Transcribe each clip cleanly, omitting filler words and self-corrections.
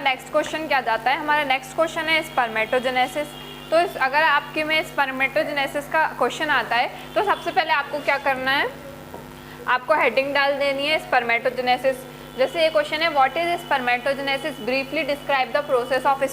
Next question क्या जाता है, हमारा नेक्स्ट क्वेश्चन है स्पर्मेटोजेनेसिस। तो अगर आपके में स्पर्मेटोजेनेसिस का क्वेश्चन आता है तो सबसे पहले आपको क्या करना है, आपको हेडिंग डाल देनी है स्पर्मेटोजेनेसिस। जैसे ये क्वेश्चन है what is spermatogenesis, briefly describe the process of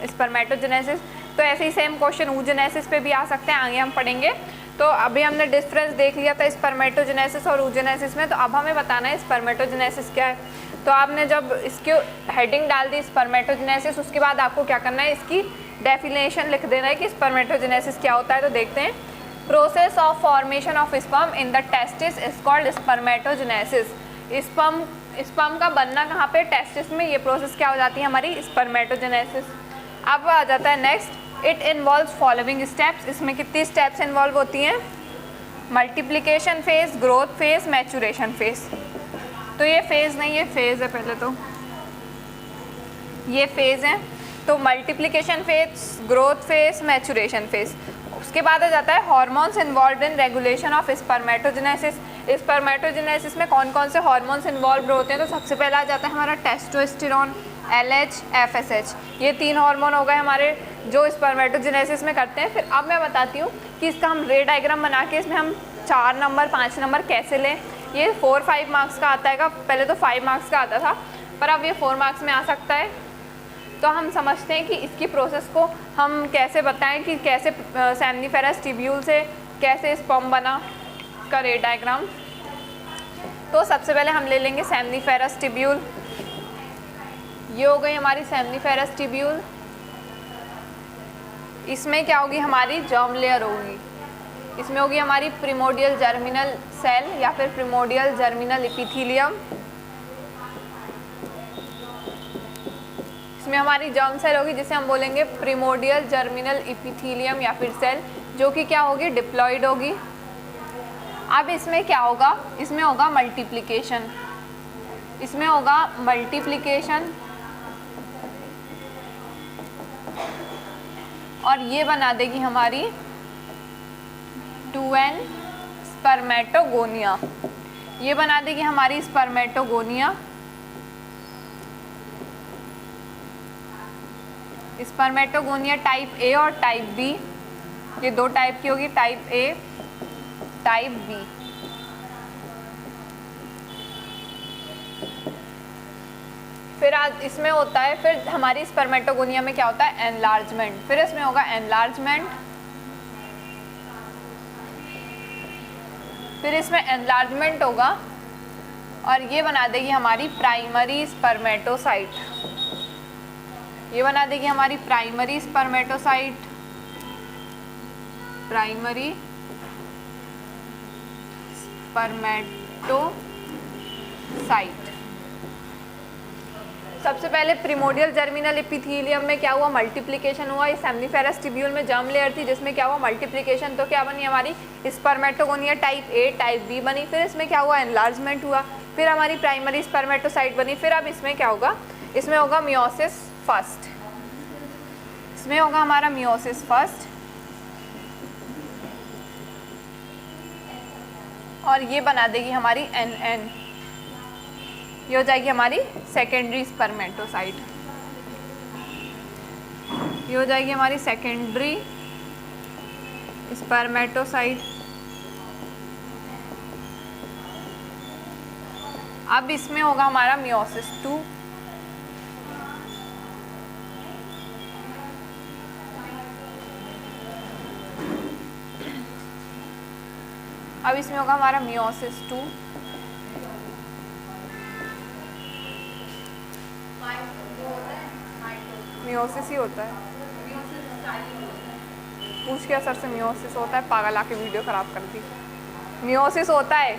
spermatogenesis. तो ऐसे ही सेम क्वेश्चन oogenesis पे भी आ सकते हैं, आगे हम पढ़ेंगे। तो अभी हमने डिफरेंस देख लिया था स्पर्मेटोजेनेसिस और oogenesis में, तो अब हमें बताना है स्पर्मेटोजेनेसिस क्या है। तो आपने जब इसकी हेडिंग डाल दी स्पर्मेटोजेनेसिस, उसके बाद आपको क्या करना है, इसकी डेफिनेशन लिख देना है कि स्पर्मेटोजेनेसिस क्या होता है। तो देखते हैं, process of formation of sperm in the testis is called spermatogenesis. Sperm का बनना कहाँ पे, टेस्टिस में, ये प्रोसेस क्या हो जाती है हमारी, स्पर्मेटोजेनेसिस। अब आ जाता है next, it involves following steps. इसमें कितनी स्टेप्स इन्वॉल्व होती हैं, multiplication phase, growth phase, maturation phase. तो ये फेज नहीं, ये फेज है, पहले तो ये फेज है। तो multiplication phase, growth phase, maturation phase. उसके बाद आ जाता है hormones involve in regulation of spermatogenesis. Spermatogenesis में कौन कौन से हार्मोन्स इन्वॉल्व होते हैं, तो सबसे पहला आ जाता है हमारा टेस्टोस्टेरोन, LH, FSH। ये 3 हार्मोन हो गए हमारे जो स्पर्मेटोजेनेसिस में करते हैं। फिर अब मैं बताती हूँ कि इसका हम रे डायग्राम बना के इसमें हम 4 नंबर 5 नंबर कैसे लें। ये 4-5 मार्क्स का आता है, पहले तो 5 मार्क्स का आता था, पर अब ये 4 मार्क्स में आ सकता है। तो हम समझते हैं कि इसकी प्रोसेस को हम कैसे बताएं कि कैसे सेमनीफेरस ट्यूब्यूल से कैसे स्पर्म बना का रे डायग्राम। तो सबसे पहले हम ले लेंगे सेमनीफेरस ट्यूब्यूल। ये हो गई हमारी सेमनीफेरस ट्यूब्यूल। इसमें क्या होगी, हमारी जर्म लेयर होगी। इसमें होगी हमारी प्रिमोडियल जर्मिनल सेल या फिर प्रिमोडियल जर्मिनल एपिथेलियम। इसमें हमारी जर्म सेल होगी जिसे हम बोलेंगे प्रिमोडियल जर्मिनल एपिथेलियम या फिर सेल, जो कि क्या होगी, डिप्लॉइड होगी। अब इसमें क्या होगा, इसमें होगा मल्टीप्लिकेशन। इसमें होगा मल्टीप्लिकेशन और ये बना देगी हमारी 2n स्पर्मेटोगोनिया। ये बना देगी हमारी स्पर्मेटोगोनिया। स्पर्मेटोगोनिया टाइप ए और टाइप बी, ये 2 टाइप की होगी, टाइप ए, टाइप बी। फिर आज इसमें होता है, फिर हमारी स्पर्मेटोगोनिया में क्या होता है, एनलार्जमेंट। फिर इसमें होगा एनलार्जमेंट, फिर इसमें एनलार्जमेंट होगा और ये बना देगी हमारी प्राइमरी स्पर्मेटोसाइट। ये बना देगी हमारी प्राइमरी स्पर्मेटोसाइट, प्राइमरी स्पर्मेटोसाइट। सबसे पहले प्रिमोडियल जर्मिनल एपिथेलियम में क्या हुआ, मल्टीप्लिकेशन हुआ। इस सेमनीफेरस ट्यूब्यूल में जर्म लेयर थी जिसमें क्या हुआ, मल्टीप्लिकेशन। तो क्या बनी हमारी spermatogonia type A, type B बनी। फिर इसमें क्या हुआ, एनलार्जमेंट हुआ। फिर हमारी प्राइमरी स्पर्मेटोसाइट बनी। फिर अब इसमें क्या होगा, इसमें होगा मियोसिस फर्स्ट। इसमें होगा हमारा मियोसिस फर्स्ट और ये बना देगी हमारी NN। ये हो जाएगी हमारी सेकेंडरी स्पर्मेटोसाइट। ये हो जाएगी हमारी सेकेंडरी स्पर्मेटोसाइट। अब इसमें होगा हमारा मियोसिस 2। अब इसमें होगा हमारा मियोसिस 2। मियोसिस ही होता है, पूछ के असर से मियोसिस होता है, पागल आके वीडियो खराब कर दी। मियोसिस होता है,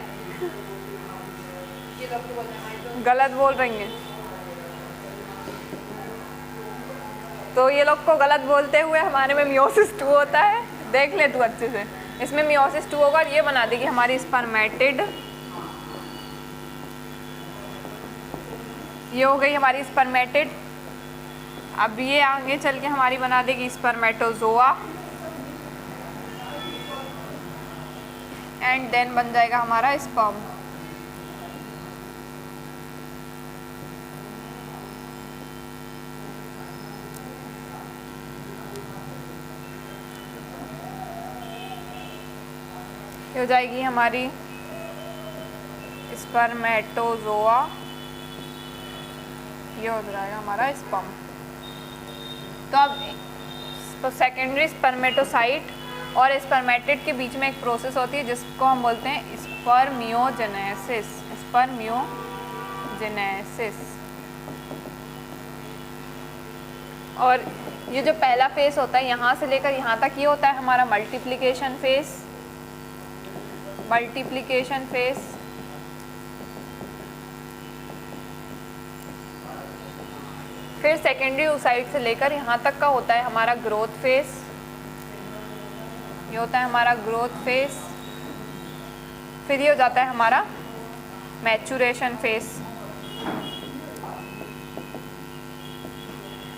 गलत बोल रही हैं। तो ये लोग को गलत बोलते हुए हमारे में मियोसिस 2 होता है, देख ले तू अच्छे से। इसमें मियोसिस 2 होगा और ये बना देगी हमारी स्पर्मेटिड। ये हो गई हमारी स्पर्मेटिड। अब ये आगे चल के हमारी बना देगी स्पर्मेटोजोआ एंड देन बन जाएगा हमारा स्पर्म। हो जाएगी हमारी स्पर्मेटोजोआ, ये हो जाएगा हमारा स्पर्म। तो अब सेकेंडरी स्पर्मेटोसाइट और स्पर्मेटिड के बीच में एक प्रोसेस होती है जिसको हम बोलते हैं स्पर्मियोजेनेसिस। स्पर्मियोजेनेसिस। और ये जो पहला फेस होता है यहाँ से लेकर यहाँ तक, ये होता है हमारा मल्टीप्लिकेशन फेस। Multiplication face. फिर सेकेंडरी oocyte से लेकर यहाँ तक का होता है हमारा ग्रोथ फेस। ये होता है हमारा ग्रोथ फेस। फिर ये हो जाता है हमारा मैचुरेशन फेस।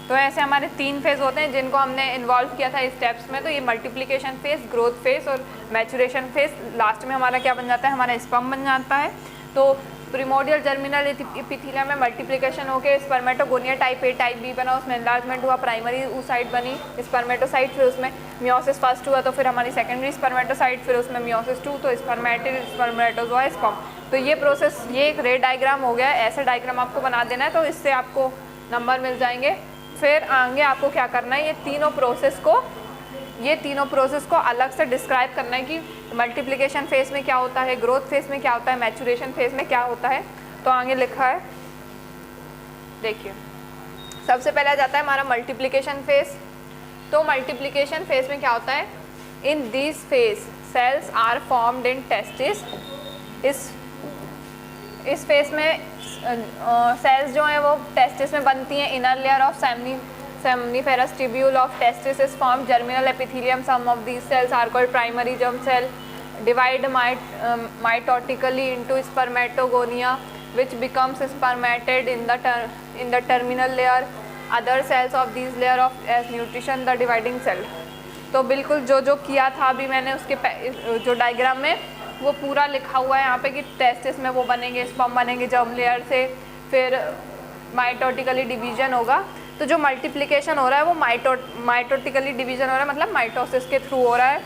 तो ऐसे हमारे 3 फेज होते हैं जिनको हमने इन्वॉल्व किया था इस स्टेप्स में। तो ये मल्टीप्लिकेशन फेज, ग्रोथ फेज और मैचुरेशन फेज। लास्ट में हमारा क्या बन जाता है, हमारा स्पर्म बन जाता है। तो प्रिमोडियल जर्मिनल एपिथेलियम में मल्टीप्लिकेशन होकर spermatogonia type A type B बना, उसमें एनलार्जमेंट हुआ, प्राइमरी oocyte बनी स्पर्मेटोसाइट, फिर उसमें मियोसिस फर्स्ट हुआ, तो फिर हमारी सेकेंडरी स्पर्मेटोसाइट, फिर उसमें मियोसिस 2, तो स्पर्मेटिड, स्पर्मेटोजोआ, स्पर्म। तो ये प्रोसेस, ये एक रे डायग्राम हो गया। ऐसा डायग्राम आपको बना देना है तो इससे आपको नंबर मिल जाएंगे। फिर आगे आपको क्या करना है, ये तीनों प्रोसेस को अलग से डिस्क्राइब करना है कि मल्टीप्लिकेशन फेज में क्या होता है, ग्रोथ फेज में क्या होता है, मैचुरेशन फेज में क्या होता है। तो आगे लिखा है, देखिए सबसे पहले आ जाता है हमारा मल्टीप्लिकेशन फेज। तो मल्टीप्लिकेशन फेज में क्या होता है, in this phase cells are formed in testis. इस फेज में सेल्स जो हैं वो टेस्टिस में बनती हैं। Inner layer of seminiferous tubule of testis is formed. Germinal epithelium, some of these cells are called primary germ cell, divide mitotically into spermatogonia which becomes spermatid in the terminal layer. Other cells of these layer of as nutrition the dividing cell. तो बिल्कुल जो किया था अभी मैंने उसके जो diagram में वो पूरा लिखा हुआ है यहाँ पे कि टेस्टिस में वो बनेंगे, स्पर्म बनेंगे जर्म लेयर से, फिर माइटोटिकली डिवीजन होगा। तो जो मल्टीप्लिकेशन हो रहा है वो माइटोटिकली डिवीजन हो रहा है, मतलब माइटोसिस के थ्रू हो रहा है।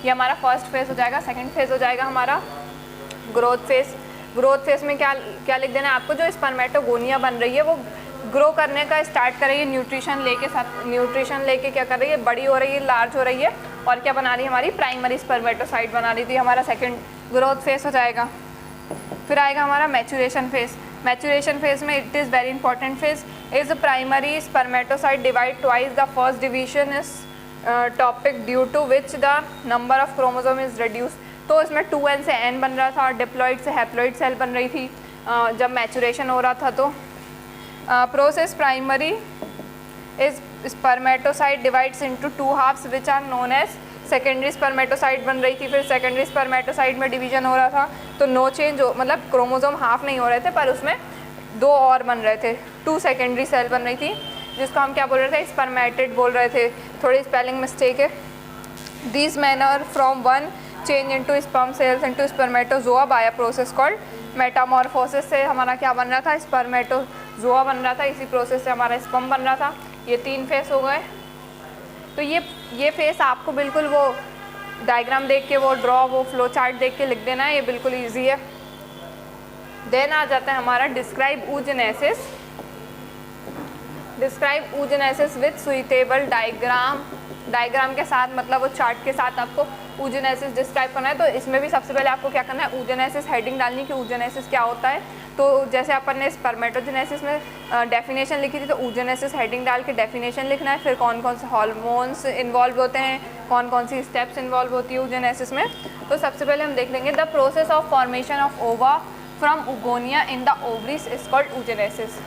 ये हमारा फर्स्ट फेज हो जाएगा। सेकंड फेज हो जाएगा हमारा ग्रोथ फेज। ग्रोथ फेज में क्या लिख देना है आपको, जो स्पर्मेटोगोनिया बन रही है वो ग्रो करने का स्टार्ट कर रही है, न्यूट्रिशन लेके क्या कर रही है, बड़ी हो रही है, लार्ज हो रही है, और क्या बना रही है, हमारी प्राइमरी स्पर्मेटोसाइट बना रही थी। हमारा सेकंड ग्रोथ फेज हो जाएगा। फिर आएगा हमारा मैचुरेशन फेज। मैचुरेशन फेज में it is very important phase. Is primary spermatocyte divide twice the first division is topic due to which the number of chromosome is reduce. तो इसमें 2n से n बन रहा था, डिप्लॉइड से haploid cell बन रही थी जब मैचुरेशन हो रहा था। तो process primary is spermatocyte divides into 2 halves which are known as. Secondary spermatocyte बन रही थी, फिर सेकेंडरी स्पर्मेटोसाइट में डिवीजन हो रहा था, तो नो चेंज हो, मतलब क्रोमोसोम हाफ नहीं हो रहे थे पर उसमें 2 और बन रहे थे, 2 सेकेंडरी सेल बन रही थी जिसको हम क्या बोल रहे थे, स्पर्मेटिड बोल रहे थे। थोड़ी स्पेलिंग मिस्टेक है। This manner from 1 change into sperm cells into spermatozoa by a process called metamorphosis. से हमारा क्या बन रहा था, स्पर्मेटोजोआ बन रहा था, इसी प्रोसेस से हमारा स्पर्म बन रहा था। ये 3 फेस हो गए। तो ये फेस आपको बिल्कुल वो डायग्राम देख के, वो वो फ्लो चार्ट देख के लिख देना है, ये बिल्कुल ईजी है। देन आ जाता है हमारा describe oogenesis। Describe oogenesis with suitable diagram के साथ, मतलब वो चार्ट के साथ आपको oogenesis डिस्क्राइब करना है। तो इसमें भी सबसे पहले आपको क्या करना है, oogenesis हेडिंग डालनी है कि oogenesis क्या होता है। तो जैसे अपन ने स्पर्मेटोजेनेसिस में डेफिनेशन लिखी थी, तो oogenesis हेडिंग डाल के डेफिनेशन लिखना है। फिर कौन कौन से हार्मोन्स इन्वॉल्व होते हैं, कौन कौन सी स्टेप्स इन्वॉल्व होती है oogenesis में। तो सबसे पहले हम देख लेंगे the process of formation of ova from oogonia in the ovaries is called oogenesis।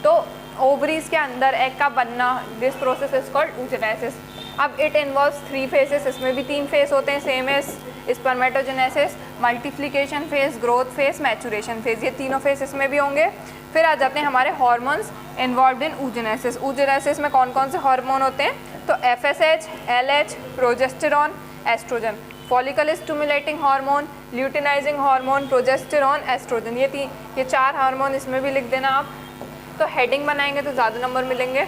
तो ओवरीज के अंदर एग का बनना, this process is called oogenesis। अब इट इन्वॉल्व्स 3 फेजेस, इसमें भी 3 फेज होते हैं, same as spermatogenesis, multiplication phase, growth phase, maturation phase, ये तीनों फेज इसमें भी होंगे। फिर आ जाते हैं हमारे हार्मोन्स इन्वॉल्व्ड इन oogenesis। oogenesis में कौन कौन से हार्मोन होते हैं, तो FSH, LH, progesterone, estrogen, follicle stimulating hormone, luteinizing hormone, progesterone, estrogen, ये 4 हार्मोन इसमें भी लिख देना आप। तो हेडिंग बनाएंगे तो ज़्यादा नंबर मिलेंगे।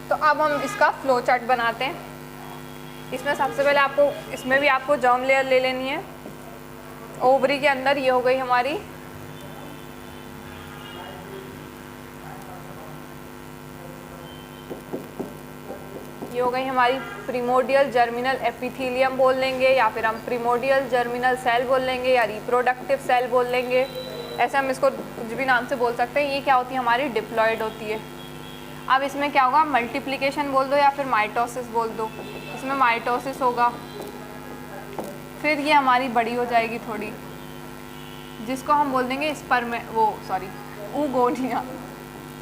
तो अब हम इसका फ्लो चार्ट बनाते हैं। इसमें सबसे पहले आपको इसमें भी आपको जर्म लेयर ले लेनी है। ओवरी के अंदर ये हो गई हमारी प्रिमोडियल जर्मिनल एपिथेलियम बोल लेंगे, या फिर हम प्रिमोडियल जर्मिनल सेल बोल लेंगे, या रिप्रोडक्टिव सेल बोल लेंगे, ऐसे हम इसको कुछ भी नाम से बोल सकते हैं। ये क्या होती है, हमारी डिप्लॉयड होती है। अब इसमें क्या होगा, मल्टीप्लिकेशन बोल दो या फिर माइटोसिस बोल दो। इसमें माइटोसिस होगा, फिर ये हमारी बड़ी हो जाएगी थोड़ी, जिसको हम बोल देंगे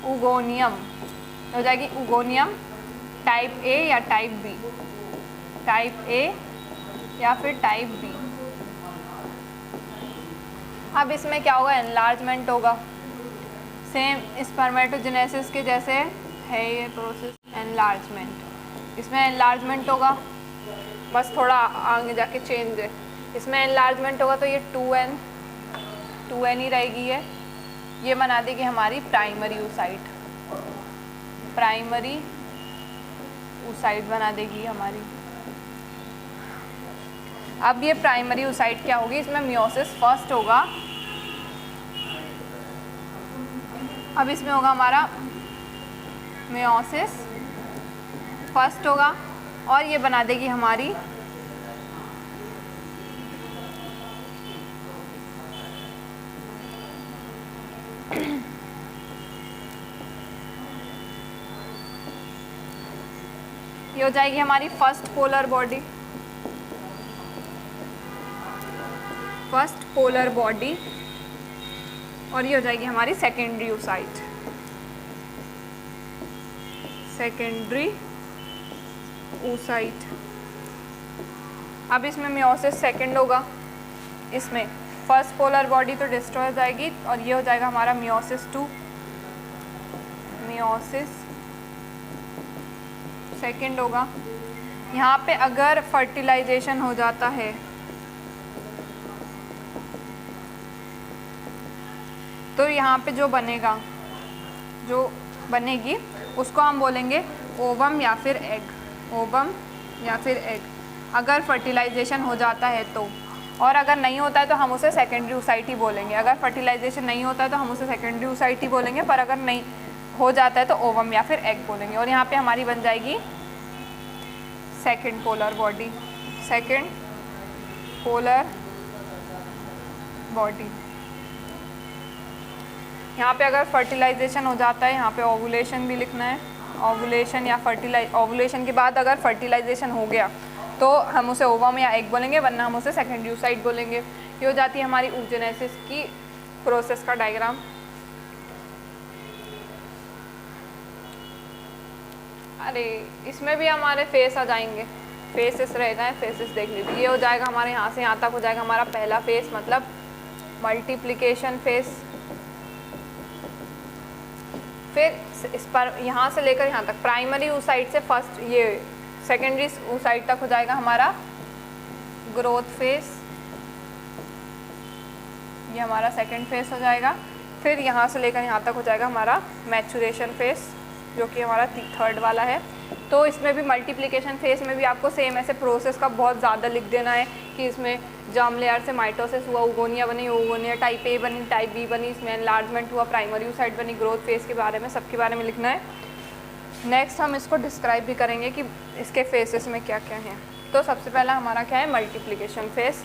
उगोनियम हो जाएगी, उगोनियम टाइप ए या टाइप बी, टाइप ए या फिर टाइप बी। अब इसमें क्या होगा, एनलार्जमेंट होगा, सेम स्पर्मेटोजेनेसिस के जैसे है ये प्रोसेस, एनलार्जमेंट। इसमें एनलार्जमेंट होगा, बस थोड़ा आगे जाके चेंज है। इसमें एनलार्जमेंट होगा तो ये 2n ही रहेगी। ये बना देगी हमारी प्राइमरी oocyte, प्राइमरी oocyte बना देगी हमारी। अब ये प्राइमरी oocyte क्या होगी, इसमें मियोसिस फर्स्ट होगा। अब इसमें होगा हमारा मियोसिस फर्स्ट होगा, और ये बना देगी हमारी ये हो जाएगी हमारी first polar body, first polar body, और ये हो जाएगी हमारी सेकेंडरी oocyte, सेकेंडरी oocyte। अब इसमें मियोसिस सेकेंड होगा, इसमें फर्स्ट पोलर बॉडी तो डिस्ट्रॉय हो जाएगी, और ये हो जाएगा हमारा मियोसिस 2, मियोसिस सेकेंड होगा। यहाँ पे अगर फर्टिलाइजेशन हो जाता है तो यहाँ पे जो बनेगी उसको हम बोलेंगे ओवम या फिर एग, ओवम या फिर एग, अगर फर्टिलाइजेशन हो जाता है तो। और अगर नहीं होता है तो हम उसे सेकेंडरी oocyte ही बोलेंगे। अगर फर्टिलाइजेशन नहीं होता है तो हम उसे सेकेंडरी oocyte ही बोलेंगे, पर अगर नहीं हो जाता है तो ओवम या फिर एग बोलेंगे। और यहाँ पे हमारी बन जाएगी second polar body, second polar body. यहाँ पे अगर फर्टिलाइजेशन हो जाता है, यहाँ पे ओवुलेशन भी लिखना है, ओवुलेशन या ओवुलेशन के बाद अगर फर्टिलाइजेशन हो गया तो हम उसे ओवम या एग बोलेंगे, वरना हम उसे सेकेंडरी oocyte बोलेंगे। ये हो जाती है हमारी oogenesis की प्रोसेस का डायग्राम। अरे इसमें भी हमारे फेस आ जाएंगे, फेसेस रह गए, फेसेस देख लीजिए। ये हो जाएगा हमारे यहाँ से यहाँ तक हो जाएगा हमारा पहला फेस, मतलब मल्टीप्लिकेशन फेस। फिर इस पर यहाँ से लेकर यहाँ तक प्राइमरी oocyte से फर्स्ट ये सेकेंडरी oocyte तक हो जाएगा हमारा ग्रोथ फेस, ये हमारा सेकेंड फेस हो जाएगा। फिर यहाँ से लेकर यहाँ तक हो जाएगा हमारा मैचुरेशन फेस, जो कि हमारा थर्ड वाला है। तो इसमें भी मल्टीप्लिकेशन फेस में भी आपको सेम ऐसे प्रोसेस का बहुत ज़्यादा लिख देना है कि इसमें जर्म लेयर से माइटोसिस हुआ, उगोनिया बनी, उगोनिया टाइप ए बनी, टाइप बी बनी, इसमें एनलार्जमेंट हुआ, प्राइमरी oocyte बनी, ग्रोथ फेस के बारे में, सबके बारे में लिखना है। नेक्स्ट हम इसको डिस्क्राइब भी करेंगे कि इसके फेसेस में क्या क्या हैं। तो सबसे पहला हमारा क्या है, मल्टीप्लिकेशन फेस।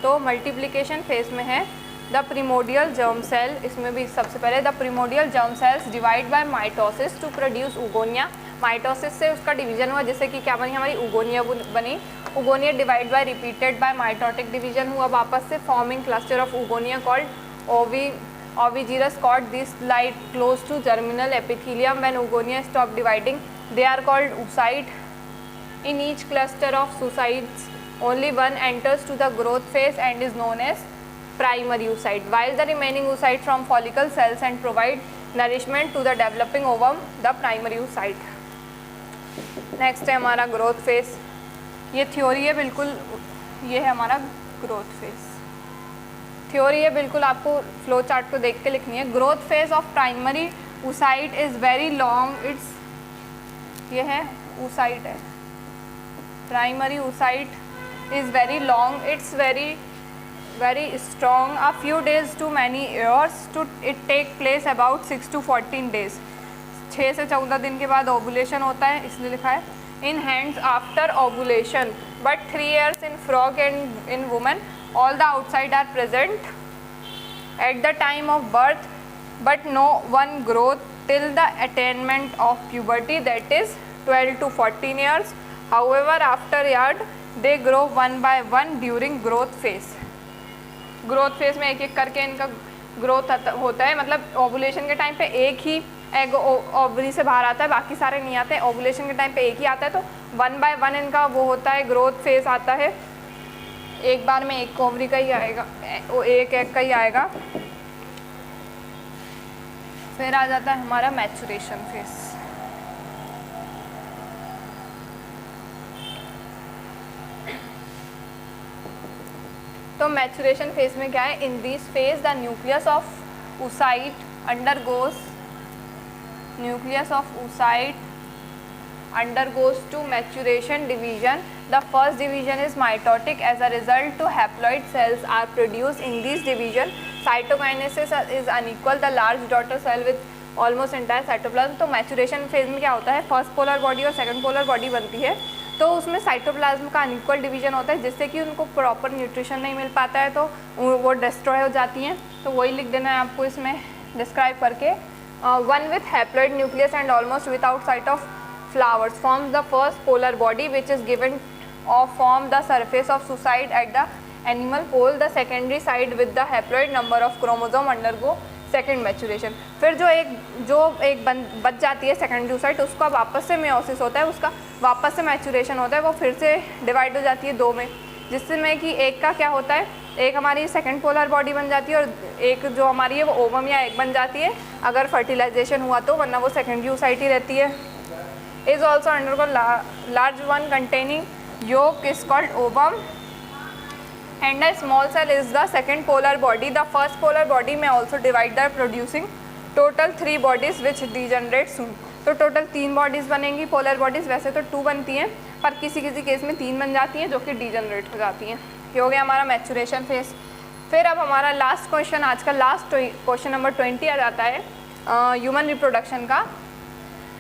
तो मल्टीप्लिकेशन फेस में है द प्रिमोडियल जर्म सेल, इसमें भी सबसे पहले the primordial germ cells divide by mitosis to produce oogonia. Mitosis से उसका डिवीजन हुआ, जिससे कि क्या बनी हमारी उगोनिया बनी। उगोनिया divide by repeated bye mitotic division हुआ वापस से, forming cluster of उगोनिया called ovigerous cord. These lie close to germinal epithelium. When oogonia stop dividing, they are called oocyte. In each cluster of oocytes, only one enters to the growth phase and is known as primary oocyte, while the remaining oocyte from follicle cells and provide nourishment to the developing ovum, the primary oocyte. Next है हमारा growth face. ये theory है बिल्कुल, ये है हमारा growth face. Theory है बिल्कुल, आपको फ्लो चार्ट को देख के लिखनी है। Growth phase of primary oocyte is very long, it's ये है oocyte है, primary oocyte is very long, it's very strong, a few days to many years to it take place about 6 to 14 days, 6 से 14 दिन के बाद ovulation होता है, इसलिए लिखा है in hands after ovulation but 3 years in frog and in woman, all the outside are present at the time of birth but no one growth till the attainment of puberty, that is 12 to 14 years. However afterward they grow one by one during growth phase. Growth phase में एक एक करके इनका growth होता है, मतलब ovulation के time पे एक ही एग ओवरी से बाहर आता है, बाकी सारे नहीं आते हैं। ओवुलेशन के टाइम पे एक ही आता है, तो वन बाय वन इनका वो होता है, ग्रोथ फेज आता है। एक बार में एक ओवरी का ही आएगा, एक एग का ही आएगा। फिर आ जाता है हमारा मैचुरेशन फेज। तो मैचुरेशन फेज में क्या है, in this phase the nucleus of oocyte undergoes to maturation division. The first division is mitotic. As a result, 2 haploid cells are produced. In this division, cytokinesis is unequal. The large daughter cell with almost entire cytoplasm. तो maturation phase में क्या होता है, first polar body और second polar body बनती है, तो उसमें साइटोप्लाज्म का अनइक्वल डिवीजन होता है, जिससे कि उनको प्रॉपर न्यूट्रिशन नहीं मिल पाता है, तो वो डिस्ट्रॉय हो जाती हैं। तो वही लिख देना है आपको इसमें डिस्क्राइब करके। One with haploid nucleus and almost without site of flowers forms the first polar body which is given off form the surface of oocyte at the animal pole. The secondary side with the haploid number of chromosome undergo second maturation. फिर जो एक बच जाती है secondary oocyte, उसका वापस से meiosis होता है, उसका वापस से मैचुरेशन होता है, वो फिर से डिवाइड हो जाती है 2 में, जिसमें कि एक का क्या होता है, एक हमारी सेकंड पोलर बॉडी बन जाती है और एक जो हमारी है वो ओवम या एग बन जाती है अगर फर्टिलाइजेशन हुआ तो, वरना वो सेकेंडरी oocyte ही रहती है। Is also undergo large one containing yolk is called ovum and a small cell is the second polar body. The first polar body may also divide by producing total 3 bodies which degenerate soon. तो total 3 bodies बनेंगी polar bodies, वैसे तो 2 बनती हैं पर किसी किसी case में 3 बन जाती हैं जो कि डीजनरेट हो जाती हैं। ये हो गया हमारा मैचुरेशन फेज। फिर अब हमारा लास्ट क्वेश्चन, आज का लास्ट क्वेश्चन नंबर 20 आ जाता है ह्यूमन रिप्रोडक्शन का।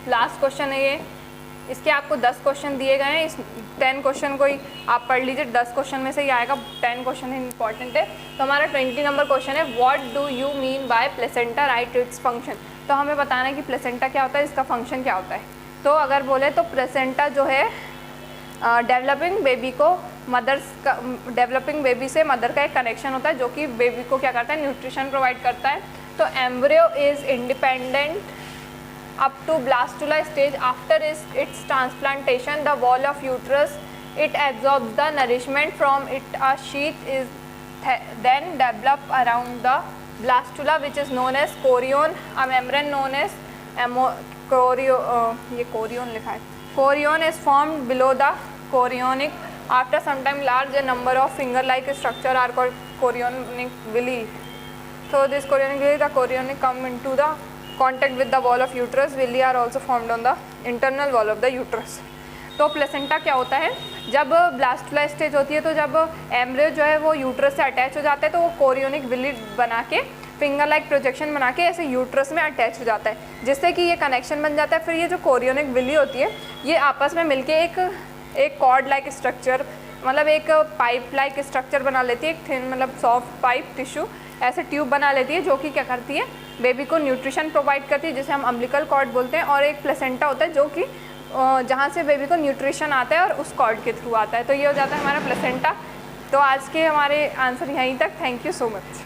लास्ट क्वेश्चन है ये, इसके आपको 10 क्वेश्चन दिए गए हैं, इस 10 क्वेश्चन को ही आप पढ़ लीजिए, 10 क्वेश्चन में से ही आएगा, 10 क्वेश्चन इंपॉर्टेंट है। तो हमारा 20 नंबर क्वेश्चन है, what do you mean by placenta, right its function. तो हमें बताना है कि प्लेसेंटा क्या होता है, इसका फंक्शन क्या होता है। तो अगर बोले तो प्लेसेंटा जो है डेवलपिंग बेबी को डेवलपिंग बेबी से मदर का एक कनेक्शन होता है जो कि बेबी को क्या करता है, न्यूट्रिशन प्रोवाइड करता है। तो embryo is independent up to blastula stage. After its transplantation, the wall of uterus, it absorbs the nourishment from it. A sheath is then developed around the blastula which is known as chorion. A membrane known as ये chorion लिखा है, chorion is formed below the chorionic. After some time, large number of finger-like structure are called chorionic villi. So this chorionic villi, the chorionic come into the contact with the wall of uterus. Villi are also formed on the internal wall of the uterus. तो placenta क्या होता है, जब blastula stage होती है तो जब embryo जो है वो यूट्रस से अटैच हो जाता है तो वो कोरियोनिक विली बना के फिंगर लाइक प्रोजेक्शन बना के ऐसे यूट्रस में अटैच हो जाता है, जिससे कि ये कनेक्शन बन जाता है। फिर ये जो कोरियोनिक विली होती है ये आपस में मिलके एक कॉर्ड लाइक स्ट्रक्चर, मतलब एक पाइप लाइक स्ट्रक्चर बना लेती है, एक थिन मतलब सॉफ्ट पाइप टिश्यू ऐसे ट्यूब बना लेती है जो कि क्या करती है, बेबी को न्यूट्रिशन प्रोवाइड करती है, जिसे हम अम्बिलिकल कॉर्ड बोलते हैं। और एक प्लेसेंटा होता है जो कि जहाँ से बेबी को न्यूट्रिशन आता है और उस कॉर्ड के थ्रू आता है। तो ये हो जाता है हमारा प्लेसेंटा। तो आज के हमारे आंसर यहीं तक। Thank you so much.